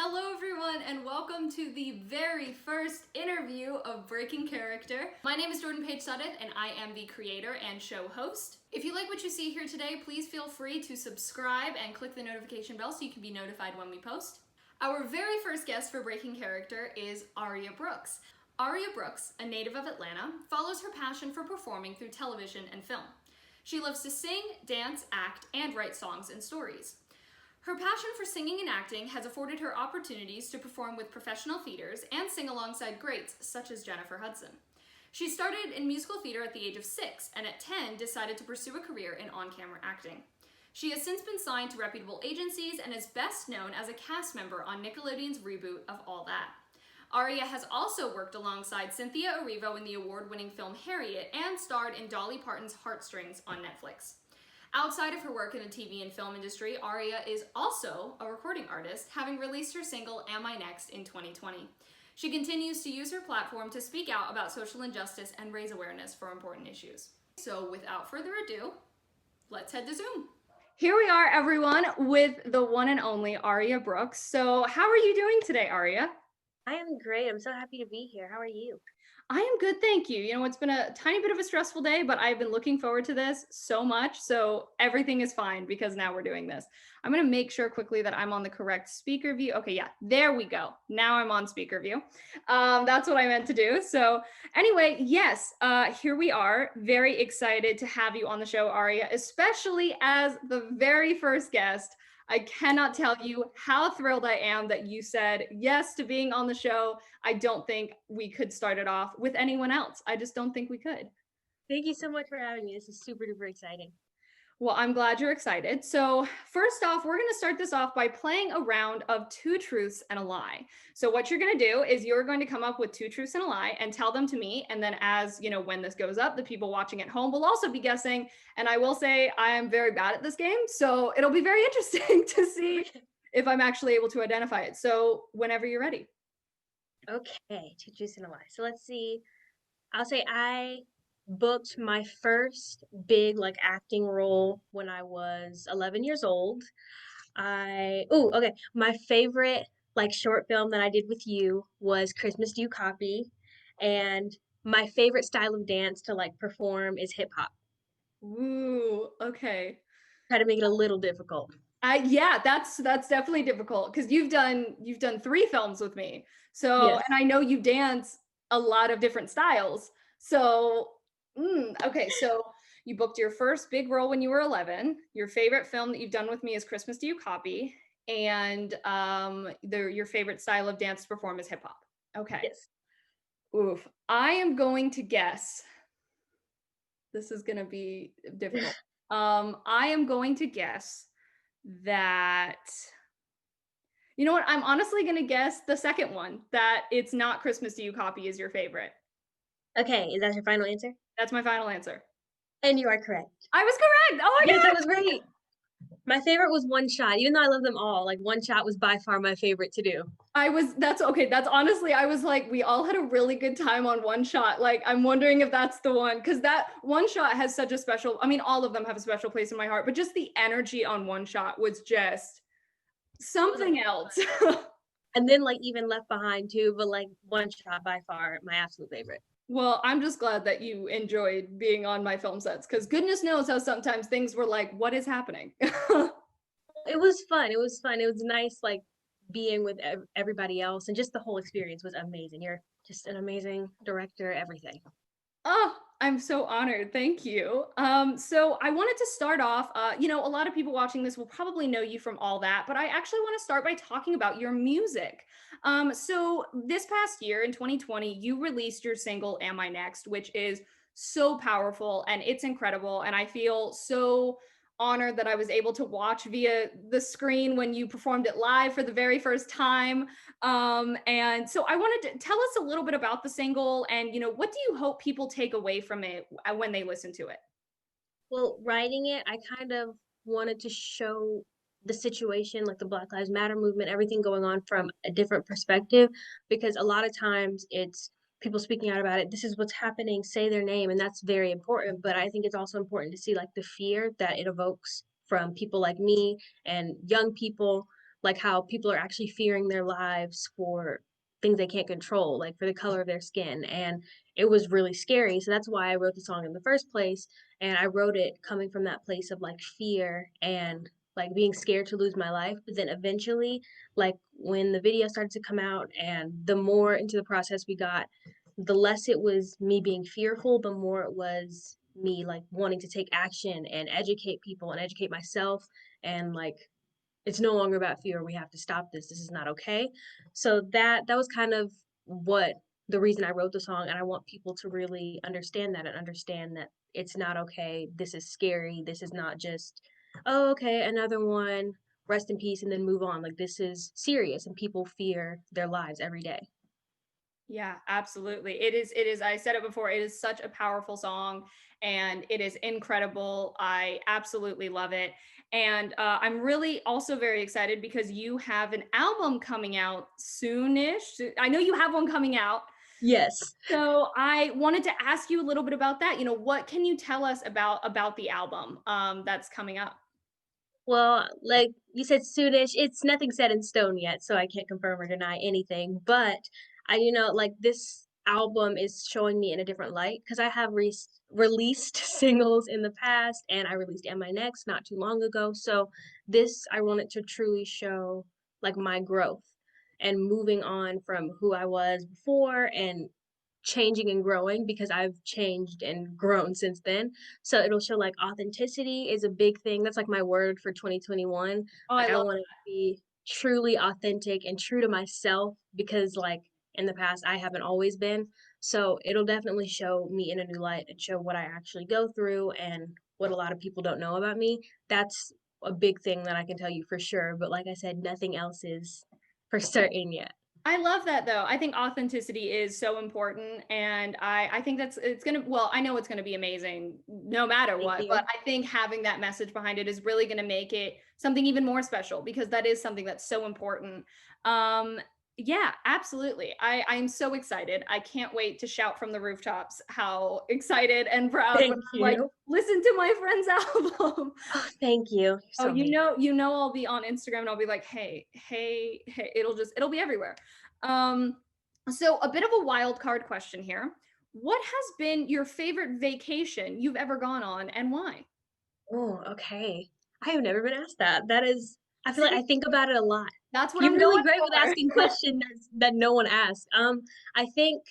Hello everyone and welcome to the very first interview of Breaking Character. My name is Jordan-Paige and I am the creator and show host. If you like what you see here today, please feel free to subscribe and click the notification bell so you can be notified when we post. Our very first guest for Breaking Character is Aria Brooks. Aria Brooks, a native of Atlanta, follows her passion for performing through television and film. She loves to sing, dance, act, and write songs and stories. Her passion for singing and acting has afforded her opportunities to perform with professional theaters and sing alongside greats such as Jennifer Hudson. She started in musical theater at the age of 6 and at 10 decided to pursue a career in on-camera acting. She has since been signed to reputable agencies and is best known as a cast member on Nickelodeon's reboot of All That. Aria has also worked alongside Cynthia Erivo in the award-winning film Harriet and starred in Dolly Parton's Heartstrings on Netflix. Outside of her work in the TV and film industry, Aria is also a recording artist, having released her single Am I Next in 2020. She continues to use her platform to speak out about social injustice and raise awareness for important issues. So without further ado, let's head to Zoom. Here we are, everyone, with the one and only Aria Brooks. So how are you doing today, Aria? I am great. I'm so happy to be here. How are you? I am good, thank you. You know, it's been a tiny bit of a stressful day, but I've been looking forward to this so much. So everything is fine because now we're doing this. I'm going to make sure quickly that I'm on the correct speaker view. Okay, yeah, there we go. Now I'm on speaker view. That's what I meant to do. So anyway, yes, here we are. Very excited to have you on the show, Aria, especially as the very first guest. I cannot tell you how thrilled I am that you said yes to being on the show. I don't think we could start it off with anyone else. I just don't think we could. Thank you so much for having me. This is super duper exciting. Well, I'm glad you're excited. So first off, we're going to start this off by playing a round of 2 truths and a lie. So what you're going to do is you're going to come up with 2 truths and a lie and tell them to me. And then as you know, when this goes up, the people watching at home will also be guessing. And I will say I am very bad at this game. So it'll be very interesting to see if I'm actually able to identify it. So whenever you're ready. Okay, 2 truths and a lie. So let's see. I'll say I booked my first big acting role when I was 11 years old. Okay. My favorite short film that I did with you was Christmas Do You Copy, and my favorite style of dance to perform is hip hop. Ooh, okay. Try to make it a little difficult. Yeah, that's definitely difficult because you've done 3 films with me. So, Yes. and I know you dance a lot of different styles. So, okay, so you booked your first big role when you were 11. Your favorite film that you've done with me is Christmas Do You Copy? And your favorite style of dance to perform is hip hop. Okay. Yes. Oof. I am going to guess. This is going to be difficult. I am going to guess that, you know what, I'm honestly going to guess the second one, that it's not Christmas Do You Copy is your favorite. Okay, is that your final answer? That's my final answer. And you are correct. I was correct. Oh my Yes, God. that was great. My favorite was One Shot. Even though I love them all, One Shot was by far my favorite to do. That's okay. That's honestly, I was like, we all had a really good time on One Shot. Like, I'm wondering if that's the one, because that One Shot has such a special, I mean, all of them have a special place in my heart, but just the energy on One Shot was just something else. And then even Left Behind too, but One Shot by far my absolute favorite. Well, I'm just glad that you enjoyed being on my film sets, because goodness knows how sometimes things were like, what is happening? It was fun. It was fun. It was nice, being with everybody else, and just the whole experience was amazing. You're just an amazing director, everything. Oh, I'm so honored. Thank you. So I wanted to start off, you know, a lot of people watching this will probably know you from All That, but I actually want to start by talking about your music. So this past year in 2020, you released your single Am I Next, which is so powerful and it's incredible. And I feel so honored that I was able to watch via the screen when you performed it live for the very first time. And so I wanted to tell us a little bit about the single and, you know, what do you hope people take away from it when they listen to it? Well, writing it, I kind of wanted to show the situation, the Black Lives Matter movement, everything going on from a different perspective, because a lot of times it's people speaking out about it. This is what's happening, say their name, and that's very important. But I think it's also important to see the fear that it evokes from people like me and young people like how people are actually fearing their lives for things they can't control, like for the color of their skin. And it was really scary. So that's why I wrote the song in the first place. And I wrote it coming from that place of like fear and like being scared to lose my life. But then eventually, like when the video started to come out and the more into the process we got, the less it was me being fearful, the more it was me like wanting to take action and educate people and educate myself, and like it's no longer about fear. We have to stop this. This is not okay. So that was kind of what the reason I wrote the song, and I want people to really understand that and understand that it's not okay. This is scary. This is not just, oh, okay, another one, rest in peace, and then move on. Like this is serious, and people fear their lives every day. Yeah, absolutely. It is I said it before, it is such a powerful song and it is incredible. I absolutely love it. And I'm really also very excited because you have an album coming out soonish. I know you have one coming out. Yes. So I wanted to ask you a little bit about that. What can you tell us about the album that's coming up? Well, like you said, soonish. It's nothing set in stone yet, so I can't confirm or deny anything. But like this album is showing me in a different light because I have released singles in the past, and I released "Am I Next" not too long ago. So this, I wanted to truly show like my growth and moving on from who I was before and changing and growing because I've changed and grown since then. So it'll show like authenticity is a big thing. That's like my word for 2021. Oh, I Like I love want to be truly authentic and true to myself because like in the past I haven't always been. So it'll definitely show me in a new light and show what I actually go through and what a lot of people don't know about me. That's a big thing that I can tell you for sure. But like I said, nothing else is for certain yet. I love that though. I think authenticity is so important and I think it's going to well, I know it's going to be amazing no matter Thank what, but you. I think having that message behind it is really going to make it something even more special because that is something that's so important. Um yeah, absolutely. I'm so excited. I can't wait to shout from the rooftops how excited and proud when Thank I'm like, you. listen to my friend's album. Oh, thank you. You're Oh, so amazing. I'll be on Instagram and I'll be like, hey, hey, hey, it'll be everywhere. Um, so a bit of a wild card question here. What has been your favorite vacation you've ever gone on and why? Oh, okay. I have never been asked that. That is, I feel like See, I think about it a lot. that's what You're I'm really going great with asking for. questions that no one asks. I think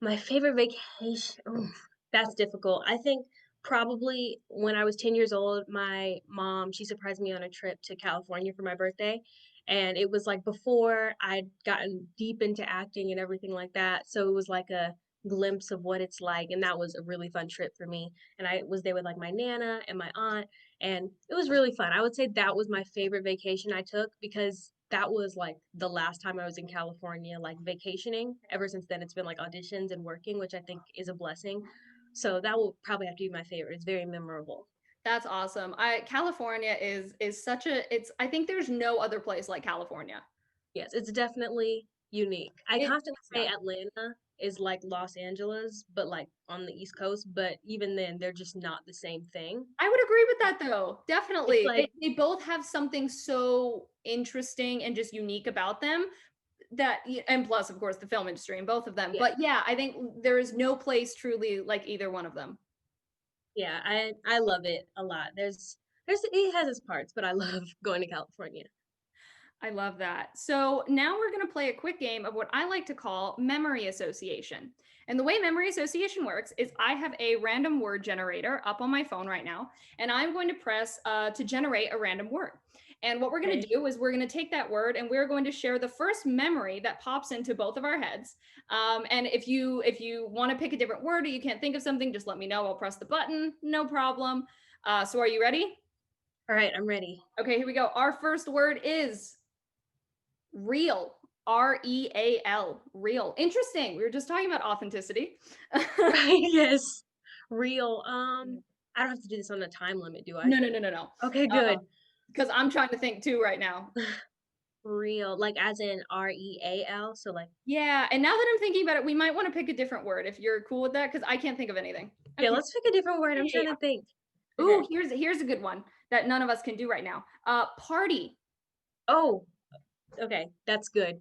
my favorite vacation, oof, that's difficult. I think probably when I was 10 years old, my mom, she surprised me on a trip to California for my birthday. And it was like before I'd gotten deep into acting and everything like that. So it was like a glimpse of what it's like. And that was a really fun trip for me. And I was there with like my nana and my aunt. And it was really fun. I would say that was my favorite vacation I took because that was like the last time I was in California, like vacationing. Ever since then, it's been like auditions and working, which I think is a blessing. So that will probably have to be my favorite. It's very memorable. That's awesome. I California is such a it's I think there's no other place like California. Yes, it's definitely unique. I It constantly say yeah. Atlanta is like Los Angeles, but like on the East Coast. But even then, they're just not the same thing. I would agree with that though. It's Definitely. like, They both have something so interesting and just unique about them that and plus of course the film industry in both of them. yeah, But yeah, I think there is no place truly like either one of them. yeah. I love it a lot. There's it has its parts, but I love going to California. I love that. So now we're going to play a quick game of what I like to call memory association. And the way memory association works is I have a random word generator up on my phone right now, and I'm going to press to generate a random word. And what we're going to Okay. do is we're going to take that word and we're going to share the first memory that pops into both of our heads. And if you want to pick a different word or you can't think of something, just let me know. I'll press the button. No problem. So are you ready? All right, I'm ready. Okay, here we go. Our first word is real. Real. Real. Interesting. We were just talking about authenticity. Right, yes. Real. I don't have to do this on a time limit, do I? No, no, no, no, no. Okay, good. Because I'm trying to think too right now. Real, like as in REAL, so like Yeah, and now that I'm thinking about it, we might want to pick a different word if you're cool with that, because I can't think of anything. yeah, Okay. let's pick a different word. I'm Hey. trying to think. Ooh, Okay. here's a good one that none of us can do right now. Party. Oh, okay, that's good.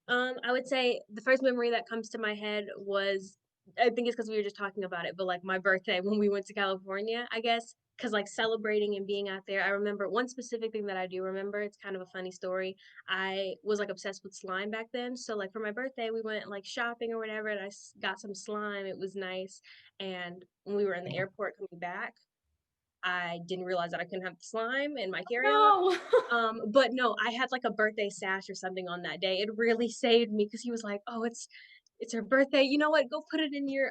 I would say the first memory that comes to my head was, I think it's because we were just talking about it, but like my birthday when we went to California, I guess, because like celebrating and being out there. I remember one specific thing that I do remember. It's kind of a funny story. I was like obsessed with slime back then. So like for my birthday, we went like shopping or whatever, and got some slime. It was nice. And when we were in the airport coming back, I didn't realize that I couldn't have the slime in my carry-on. No. But no, I had like a birthday sash or something on that day. It really saved me because he was like, "Oh, it's her birthday. You know what? Go put it in your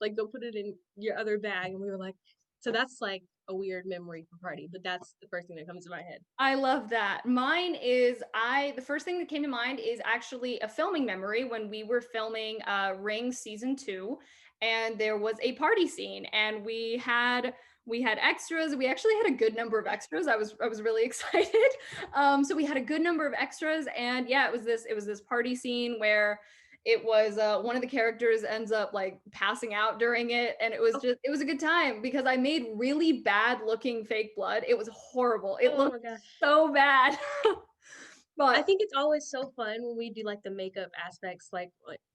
like go put it in your other bag." And we were like, so that's like a weird memory for party, but that's the first thing that comes to my head. I love that. Mine is the first thing that came to mind is actually a filming memory when we were filming Ring season 2, and there was a party scene, and we had extras. We actually had a good number of extras. I was really excited. So we had a good number of extras, and yeah, it was this party scene where it was one of the characters ends up like passing out during it, and Oh, it was a good time because I made really bad looking fake blood. It was horrible. It oh looked my gosh. so bad. I But think it's always so fun when we do like the makeup aspects like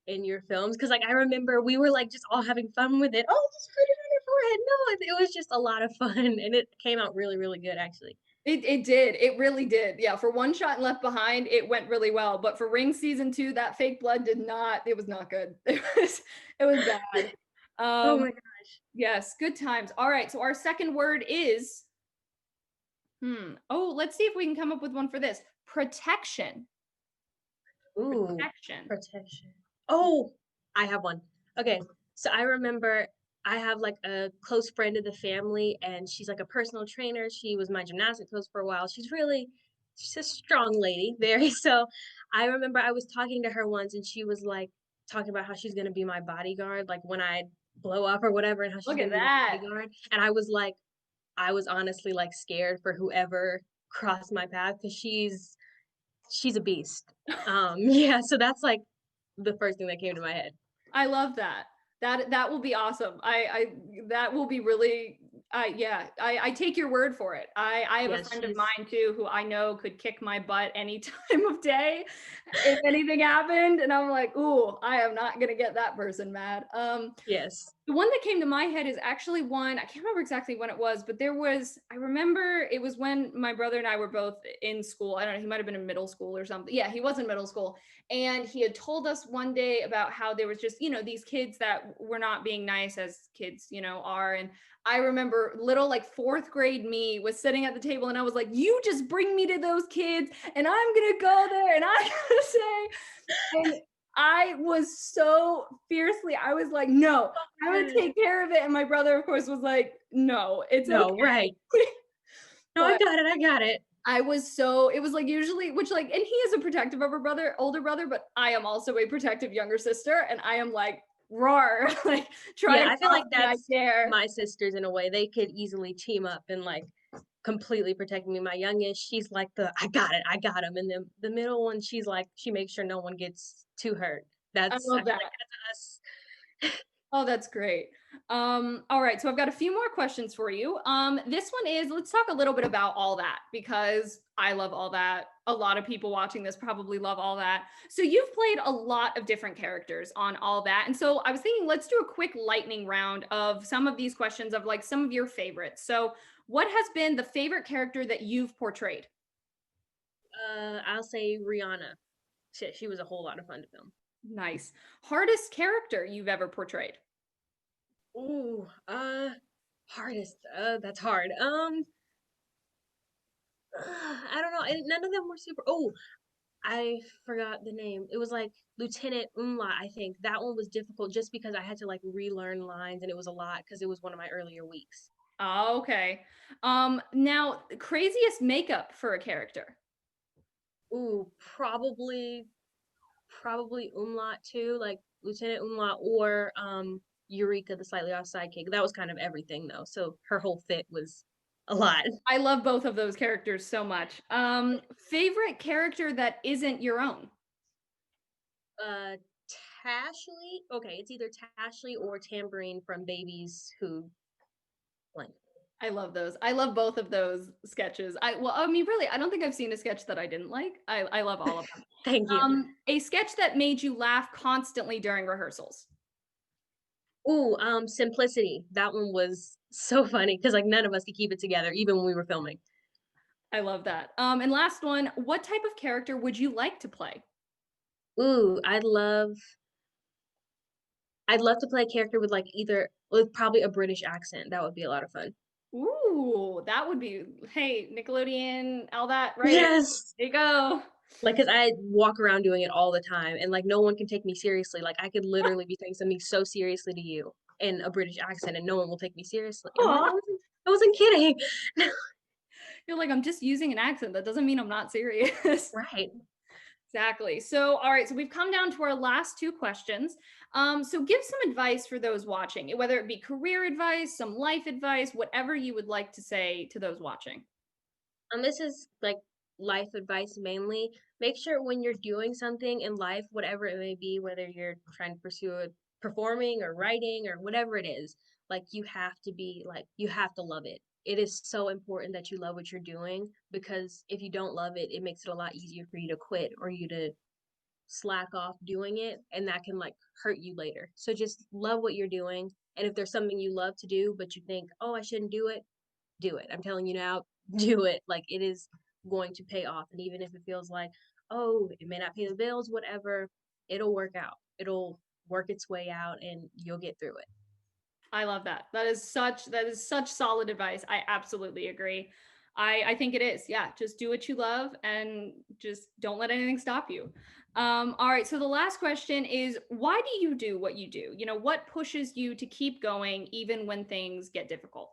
in your films because like I remember we were like just all having fun with it. Oh, just put it on your forehead. No, it was just a lot of fun and it came out really really good actually. it did. It really did. Yeah, for One Shot and Left Behind, it went really well. But for Ring season 2, that fake blood did not. It was not good. It was bad. Oh Um, my god. yes, good times. All right. So our second word is Oh, let's see if we can come up with one for this. Protection. Ooh, Protection. protection. Oh, I have one. Okay, so I remember I have like a close friend of the family, and she's like a personal trainer. She was my gymnastic coach for a while. She's a strong lady, very. So I remember I was talking to her once, and she was like talking about how she's gonna be my bodyguard, like when I blow up or whatever, and how she's Look at gonna be my that. bodyguard. And I was like, I was honestly like scared for whoever crossed my path because she's a beast. Yeah, so that's like the first thing that came to my head. I love that. That will be awesome. I that will be really yeah, I take your word for it. I have a Yes, friend of she's mine too who I know could kick my butt any time of day if anything happened, and I'm like, "Ooh, I am not gonna get that person mad." yes. The one that came to my head is actually one, I can't remember exactly when it was, but I remember it was when my brother and I were both in school. I don't know, he might have been in middle school or something. Yeah, he was in middle school. And he had told us one day about how there was just, these kids that were not being nice as kids, are. And I remember little like fourth grade me was sitting at the table and I was like, you just bring me to those kids and I'm going to go there and I'm going to say, and I was so fiercely, I was like, no, Oh I'm my gonna gosh. take care of it. And my brother, of course, was like, no, it's No, right. okay. No, I But got it. I got it. it was like usually, which like, and he is a protective of a brother, older brother, but I am also a protective younger sister. And I am like, roar, like, try Yeah, to I feel cross like me, I that's dare. my sisters in a way. They could easily team up and like completely protect me. My youngest, she's like I got it, I got him. And then the middle one, she's like, she makes sure no one gets too hurt. I I love feel that. like that's us. Oh, that's great. All right, so I've got a few more questions for you. This one is let's talk a little bit about All That because I love All That. A lot of people watching this probably love All That. So you've played a lot of different characters on All That. And so I was thinking let's do a quick lightning round of some of these questions of like some of your favorites. So what has been the favorite character that you've portrayed? I'll say Rihanna. She was a whole lot of fun to film. Nice. Hardest character you've ever portrayed? Ooh, hardest. That's hard. I don't know. None of them were super. Oh, I forgot the name. It was like Lieutenant Umla, I think. That one was difficult just because I had to like relearn lines and it was a lot because it was one of my earlier weeks. Oh, okay. Now craziest makeup for a character. Ooh, probably Umlaut too, like Lieutenant Umlaut or Eureka, the slightly off sidekick. That was kind of everything though. So her whole fit was a lot. I love both of those characters so much. Favorite character that isn't your own? Uh Tashley. Okay, it's either Tashley or Tambourine from Babies Who Blank. I love those. I love both of those sketches. I mean, really, I don't think I've seen a sketch that I didn't like. I love all of them. Thank you. A sketch that made you laugh constantly during rehearsals. Ooh, Simplicity. That one was so funny because like none of us could keep it together, even when we were filming. I love that. And last one, what type of character would you like to play? Ooh, I'd love to play a character with like either with probably a British accent. That would be a lot of fun. Ooh, that would be, hey, Nickelodeon, all that, right? Yes. There you go. Like, cause I walk around doing it all the time, and like no one can take me seriously. Like, I could literally be saying something so seriously to you in a British accent, and no one will take me seriously. I'm like, Aw. I wasn't kidding. You're like, I'm just using an accent. That doesn't mean I'm not serious. Right. Exactly. So, all right. So we've come down to our last two questions. So give some advice for those watching, whether it be career advice, some life advice, whatever you would like to say to those watching. This is like life advice mainly. Make sure when you're doing something in life, whatever it may be, whether you're trying to pursue it, performing or writing or whatever it is, like you have to love it. It is so important that you love what you're doing because if you don't love it, it makes it a lot easier for you to quit or you to slack off doing it and that can like hurt you later. So just love what you're doing. And if there's something you love to do, but you think, oh, I shouldn't do it. I'm telling you now, do it. Like it is going to pay off. And even if it feels like, oh, it may not pay the bills, whatever, it'll work out. It'll work its way out and you'll get through it. I love that. That is such solid advice. I absolutely agree. I think it is. Yeah, just do what you love and just don't let anything stop you. All right. So the last question is, why do you do what you do? What pushes you to keep going even when things get difficult?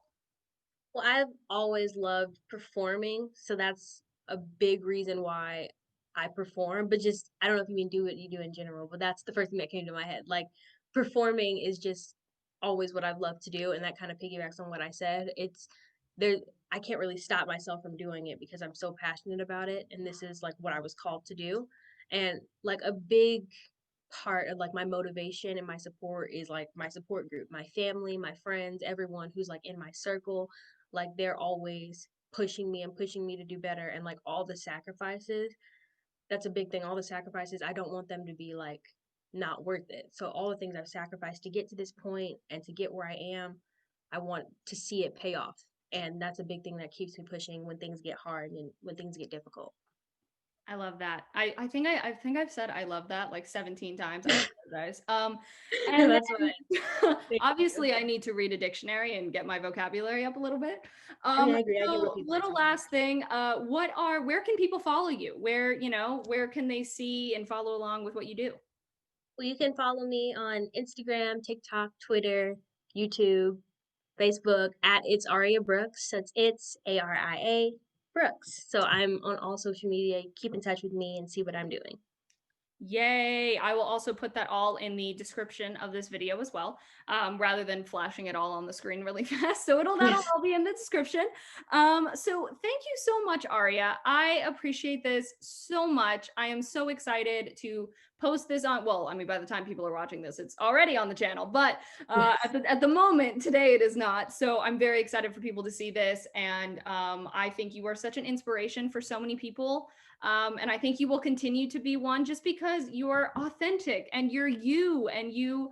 Well, I've always loved performing, so that's a big reason why I perform. But just, I don't know if you mean do what you do in general, but that's the first thing that came to my head. Like, performing is just always what I've loved to do, and that kind of piggybacks on what I said. It's there, I can't really stop myself from doing it because I'm so passionate about it, and this is like what I was called to do. And like a big part of like my motivation and my support is like my support group, my family, my friends, everyone who's like in my circle, like they're always pushing me and pushing me to do better and like all the sacrifices, that's a big thing. All the sacrifices, I don't want them to be like not worth it. So all the things I've sacrificed to get to this point and to get where I am, I want to see it pay off. And that's a big thing that keeps me pushing when things get hard and when things get difficult. I love that. I think I've said I love that like 17 times. I apologize. And That's fine. then Thank you. obviously I need to read a dictionary and get my vocabulary up a little bit. I mean, I agree. I get what So people are little talking last thing, where can people follow you? Where can they see and follow along with what you do? Well, you can follow me on Instagram, TikTok, Twitter, YouTube, Facebook at It's Aria Brooks. So it's Aria Brooks. So I'm on all social media. Keep in touch with me and see what I'm doing. Yay. I will also put that all in the description of this video as well, rather than flashing it all on the screen really fast. So that'll Yes. all be in the description. So thank you so much, Aria. I appreciate this so much. I am so excited to post this on, well, I mean, by the time people are watching this, it's already on the channel, but Yes. at the moment, today it is not. So I'm very excited for people to see this. And I think you are such an inspiration for so many people. And I think you will continue to be one just because you're authentic and you're you and you're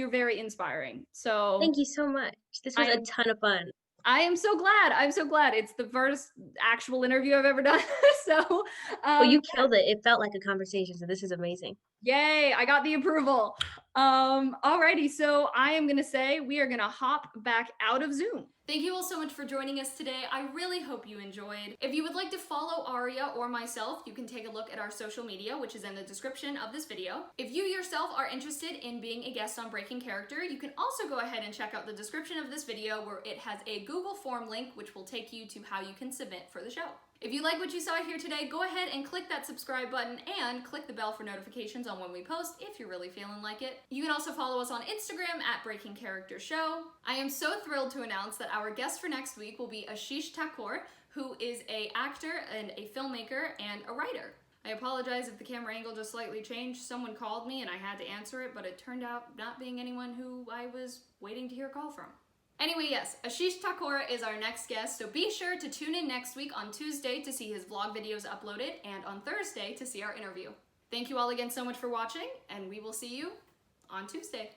very inspiring. So Thank you so much. This I was a am ton of fun. I am so glad. I'm so glad. It's the first actual interview I've ever done. So Well, um you killed it. It felt like a conversation. So this is amazing. yay, I got the approval. Alrighty, so I am gonna say we are gonna hop back out of Zoom. Thank you all so much for joining us today. I really hope you enjoyed. If you would like to follow Aria or myself, you can take a look at our social media, which is in the description of this video. If you yourself are interested in being a guest on Breaking Character, you can also go ahead and check out the description of this video where it has a Google form link, which will take you to how you can submit for the show. If you like what you saw here today, go ahead and click that subscribe button and click the bell for notifications on when we post if you're really feeling like it. You can also follow us on Instagram at Breaking Character Show. I am so thrilled to announce that our guest for next week will be Ashish Thakur, who is an actor and a filmmaker and a writer. I apologize if the camera angle just slightly changed. Someone called me and I had to answer it, but it turned out not being anyone who I was waiting to hear a call from. Anyway, yes, Ashish Takora is our next guest, so be sure to tune in next week on Tuesday to see his vlog videos uploaded, and on Thursday to see our interview. Thank you all again so much for watching, and we will see you on Tuesday.